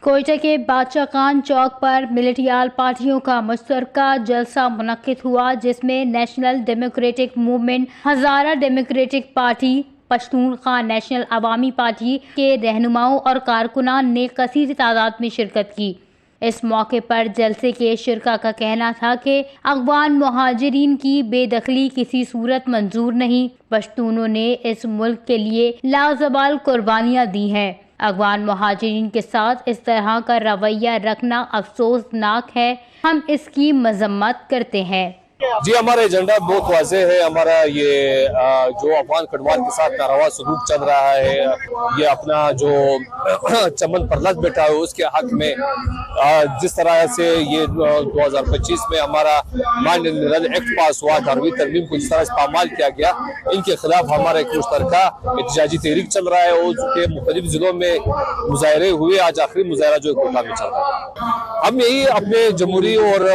کوئٹہ کے بادشاہ خان چوک پر ملیٹیال پارٹیوں کا مشترکہ جلسہ منعقد ہوا، جس میں national democratic movement, Hazara democratic party, Pashtunkhwa national عوامی پارٹی کے رہنماؤں اور کارکنان نے کثیر تعداد میں شرکت کی۔ اس موقع پر جلسے کے شرکاء کا کہنا تھا کہ افغان مہاجرین کی بے دخلی کسی صورت منظور نہیں۔ پشتونوں نے اس ملک کے لیے لازوال قربانیاں دی ہیں۔ افغان مہاجرین کے ساتھ اس طرح کا رویہ رکھنا افسوسناک ہے، ہم اس کی مذمت کرتے ہیں۔ جی، ہمارا ایجنڈا بہت واضح ہے۔ ہمارا یہ جو افغان کڈوال کے ساتھ ناروا سلوک چل رہا ہے، یہ اپنا جو چمن پر لد بیٹھا ہے اس کے حق میں جس طرح سے یہ 2025 میں ہمارا مائنڈ اینڈ ایکٹ پاس ہوا، 18ویں ترمیم کو جس طرح سے پامال کیا گیا، ان کے خلاف ہمارا ایک مشترکہ احتجاجی تحریک چل رہا ہے اور کے مختلف ضلعوں میں مظاہرے ہوئے۔ آج آخری مظاہرہ جو کوئٹہ میں چل رہا ہے، ہم یہی اپنے جمہوری اور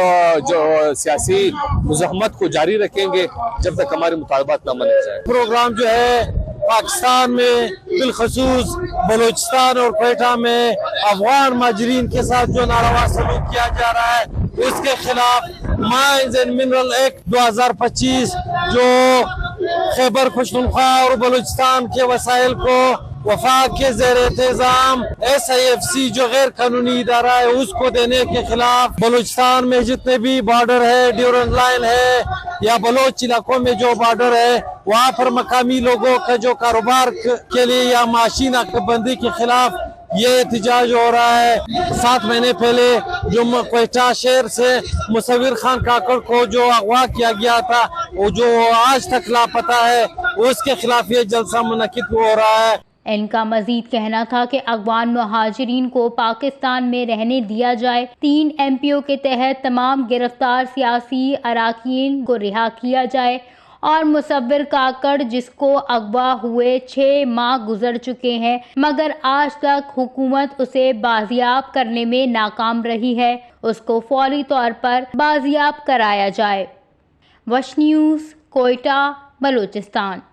جو سیاسی مزاحمت کو جاری رکھیں گے جب تک ہمارے مطالبات نہ منے جائے۔ پروگرام جو ہے پاکستان میں بالخصوص بلوچستان اور کوئٹہ میں افغان مہاجرین کے ساتھ جو ناروا سلوک کیا جا رہا ہے اس کے خلاف مائنز اینڈ منرل ایکٹ 2025 جو خیبر پختونخوا اور بلوچستان کے وسائل کو وفاق کے زیر انتظام SIFC جو غیر قانونی ادارہ ہے اس کو دینے کے خلاف بلوچستان میں جتنے بھی بارڈر ہے، ڈیورنٹ لائن ہے یا بلوچ علاقوں میں جو بارڈر ہے، وہاں پر مقامی لوگوں کا جو کاروبار کے لیے یا معاشی ناکہ بندی کے خلاف یہ احتجاج ہو رہا ہے۔ 7 مہینے پہلے جو کوئٹہ شہر سے مصور خان کاکڑ کو جو اغوا کیا گیا تھا، وہ جو آج تک لاپتہ ہے، اس کے خلاف یہ جلسہ منعقد ہو رہا ہے۔ ان کا مزید کہنا تھا کہ افغان مہاجرین کو پاکستان میں رہنے دیا جائے، 3 MPO کے تحت تمام گرفتار سیاسی اراکین کو رہا کیا جائے اور مصور کاکڑ جس کو اغوا ہوئے 6 ماہ گزر چکے ہیں مگر آج تک حکومت اسے بازیاب کرنے میں ناکام رہی ہے، اس کو فوری طور پر بازیاب کرایا جائے۔ وش نیوز، کوئٹہ، بلوچستان۔